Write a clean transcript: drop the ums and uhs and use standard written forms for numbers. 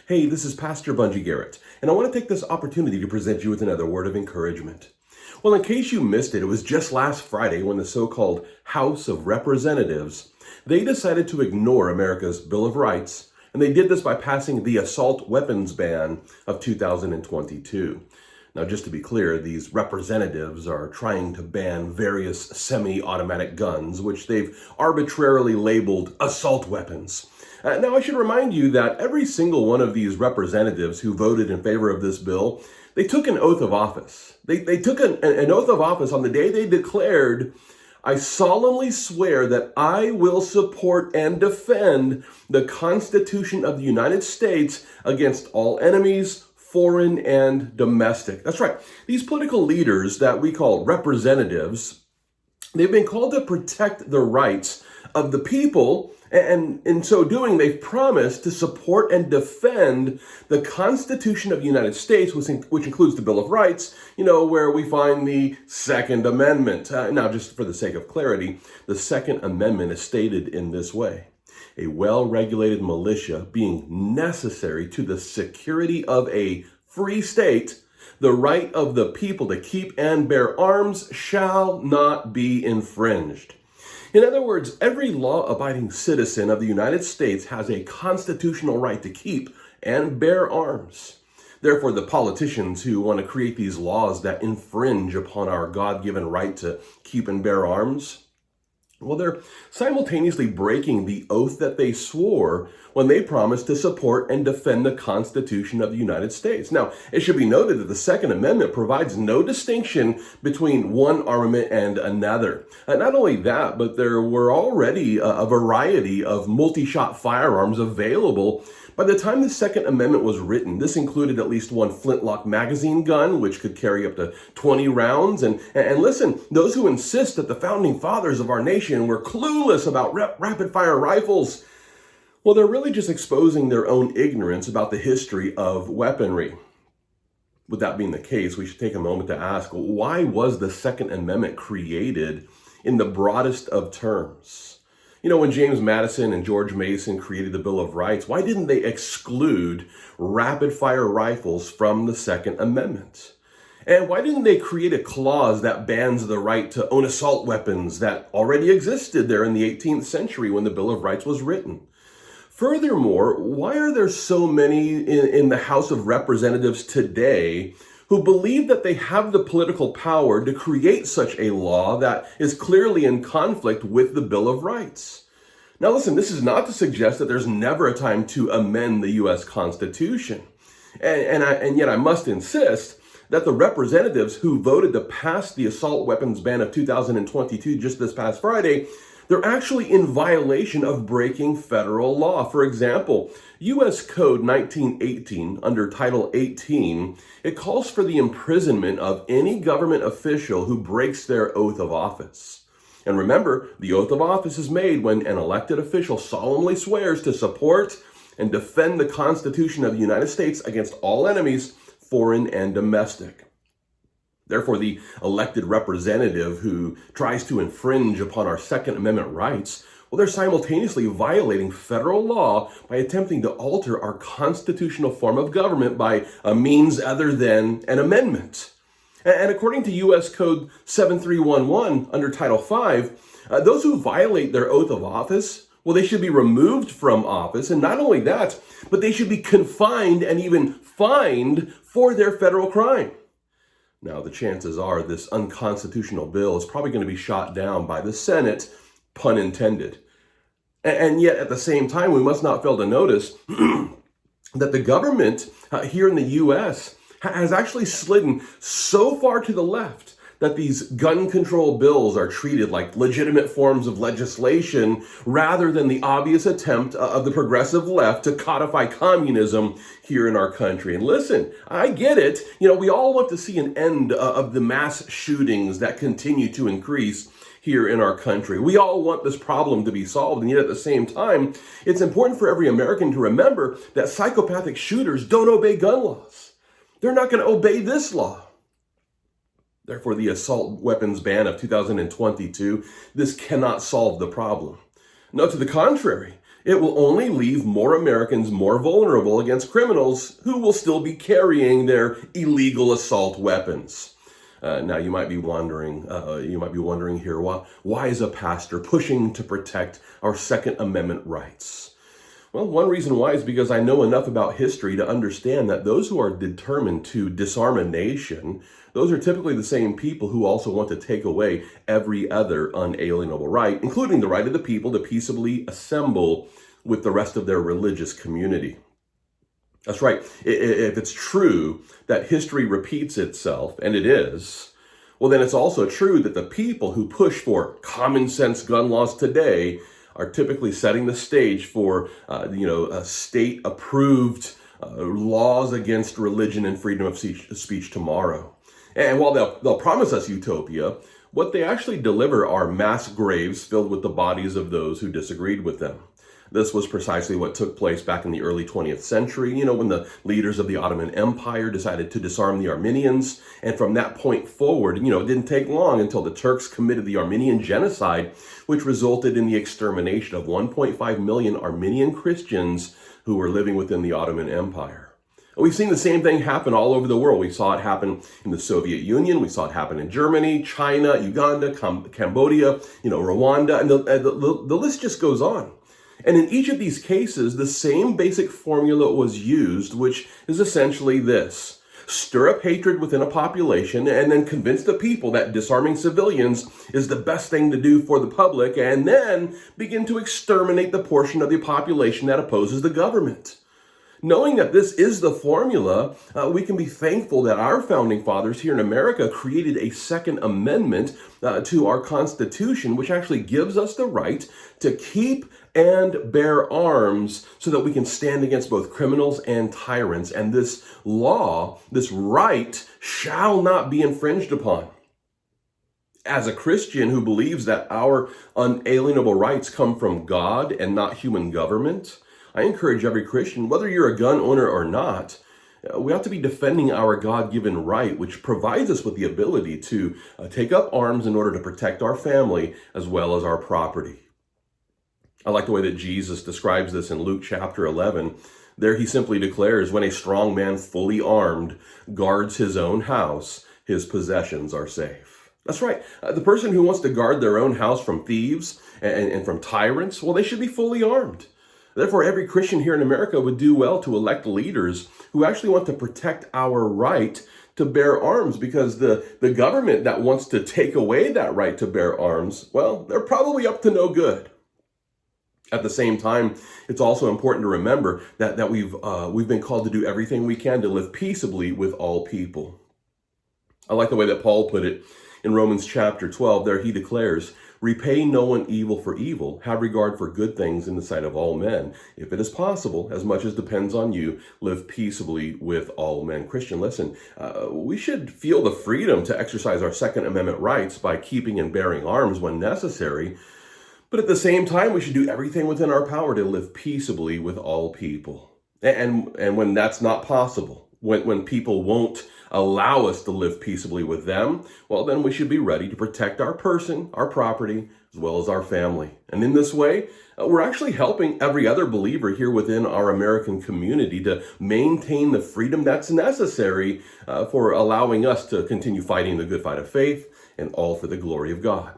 Hey, this is Pastor Bunjee Garrett, and I want to take this opportunity to present you with another word of encouragement. Well, in case you missed it, it was just last Friday when the so-called House of Representatives, they decided to ignore America's Bill of Rights, and they did this by passing the assault weapons ban of 2022. Now, just to be clear, these representatives are trying to ban various semi-automatic guns, which they've arbitrarily labeled assault weapons. Now, I should remind you that every single one of these representatives who voted in favor of this bill, they took an oath of office. They took an oath of office on the day they declared, "I solemnly swear that I will support and defend the Constitution of the United States against all enemies, foreign and domestic." That's right. These political leaders that we call representatives, they've been called to protect the rights of the people, and in so doing, they've promised to support and defend the Constitution of the United States, which includes the Bill of Rights, where we find the Second Amendment. Now, just for the sake of clarity, the Second Amendment is stated in this way: a well-regulated militia being necessary to the security of a free state, the right of the people to keep and bear arms shall not be infringed. In other words, every law-abiding citizen of the United States has a constitutional right to keep and bear arms. Therefore, the politicians who want to create these laws that infringe upon our God-given right to keep and bear arms, well, they're simultaneously breaking the oath that they swore when they promised to support and defend the Constitution of the United States. Now, it should be noted that the Second Amendment provides no distinction between one armament and another. Not only that, but there were already a variety of multi-shot firearms available by the time the Second Amendment was written. This included at least one flintlock magazine gun, which could carry up to 20 rounds. And listen, those who insist that the founding fathers of our nation were clueless about rapid-fire rifles, well, they're really just exposing their own ignorance about the history of weaponry. With that being the case, we should take a moment to ask, why was the Second Amendment created in the broadest of terms? When James Madison and George Mason created the Bill of Rights, why didn't they exclude rapid-fire rifles from the Second Amendment? And why didn't they create a clause that bans the right to own assault weapons that already existed there in the 18th century when the Bill of Rights was written? Furthermore, why are there so many in the House of Representatives today who believe that they have the political power to create such a law that is clearly in conflict with the Bill of Rights? Now listen, this is not to suggest that there's never a time to amend the U.S. Constitution. And yet I must insist that the representatives who voted to pass the assault weapons ban of 2022 just this past Friday, they're actually in violation of breaking federal law. For example, U.S. Code 1918, under Title 18, it calls for the imprisonment of any government official who breaks their oath of office. And remember, the oath of office is made when an elected official solemnly swears to support and defend the Constitution of the United States against all enemies, foreign and domestic. Therefore, the elected representative who tries to infringe upon our Second Amendment rights, well, they're simultaneously violating federal law by attempting to alter our constitutional form of government by a means other than an amendment. And according to U.S. Code 7311 under Title V, those who violate their oath of office, well, they should be removed from office. And not only that, but they should be confined and even fined for their federal crime. Now, the chances are this unconstitutional bill is probably going to be shot down by the Senate, pun intended. And yet, at the same time, we must not fail to notice that the government here in the U.S. has actually slidden so far to the left that these gun control bills are treated like legitimate forms of legislation rather than the obvious attempt of the progressive left to codify communism here in our country. And listen, I get it. We all want to see an end of the mass shootings that continue to increase here in our country. We all want this problem to be solved, and yet at the same time, it's important for every American to remember that psychopathic shooters don't obey gun laws. They're not going to obey this law. Therefore, the assault weapons ban of 2022, this cannot solve the problem. No, to the contrary, It will only leave more Americans more vulnerable against criminals who will still be carrying their illegal assault weapons. Now you might be wondering here, why is a pastor pushing to protect our Second Amendment rights? Well, one reason why is because I know enough about history to understand that those who are determined to disarm a nation, those are typically the same people who also want to take away every other unalienable right, including the right of the people to peaceably assemble with the rest of their religious community. That's right. If it's true that history repeats itself, and it is, well, then it's also true that the people who push for common sense gun laws today are typically setting the stage for, state-approved laws against religion and freedom of speech tomorrow. And while they'll promise us utopia, what they actually deliver are mass graves filled with the bodies of those who disagreed with them. This was precisely what took place back in the early 20th century, when the leaders of the Ottoman Empire decided to disarm the Armenians. And from that point forward, it didn't take long until the Turks committed the Armenian Genocide, which resulted in the extermination of 1.5 million Armenian Christians who were living within the Ottoman Empire. We've seen the same thing happen all over the world. We saw it happen in the Soviet Union. We saw it happen in Germany, China, Uganda, Cambodia, Rwanda, and the list just goes on. And in each of these cases, the same basic formula was used, which is essentially this: stir up hatred within a population and then convince the people that disarming civilians is the best thing to do for the public, and then begin to exterminate the portion of the population that opposes the government. Knowing that this is the formula, we can be thankful that our founding fathers here in America created a Second Amendment to our Constitution, which actually gives us the right to keep and bear arms so that we can stand against both criminals and tyrants. And this law, this right, shall not be infringed upon. As a Christian who believes that our unalienable rights come from God and not human government, I encourage every Christian, whether you're a gun owner or not, we ought to be defending our God-given right, which provides us with the ability to take up arms in order to protect our family as well as our property. I like the way that Jesus describes this in Luke chapter 11. There he simply declares, when a strong man fully armed guards his own house, his possessions are safe. That's right. The person who wants to guard their own house from thieves and from tyrants, well, they should be fully armed. Therefore, every Christian here in America would do well to elect leaders who actually want to protect our right to bear arms, because the government that wants to take away that right to bear arms, well, they're probably up to no good. At the same time, it's also important to remember that we've been called to do everything we can to live peaceably with all people. I like the way that Paul put it in Romans chapter 12. There he declares, "Repay no one evil for evil. Have regard for good things in the sight of all men. If it is possible, as much as depends on you, live peaceably with all men." Christian, listen, we should feel the freedom to exercise our Second Amendment rights by keeping and bearing arms when necessary. But at the same time, we should do everything within our power to live peaceably with all people. And when that's not possible, when people won't allow us to live peaceably with them, well, then we should be ready to protect our person, our property, as well as our family. And in this way, we're actually helping every other believer here within our American community to maintain the freedom that's necessary for allowing us to continue fighting the good fight of faith, and all for the glory of God.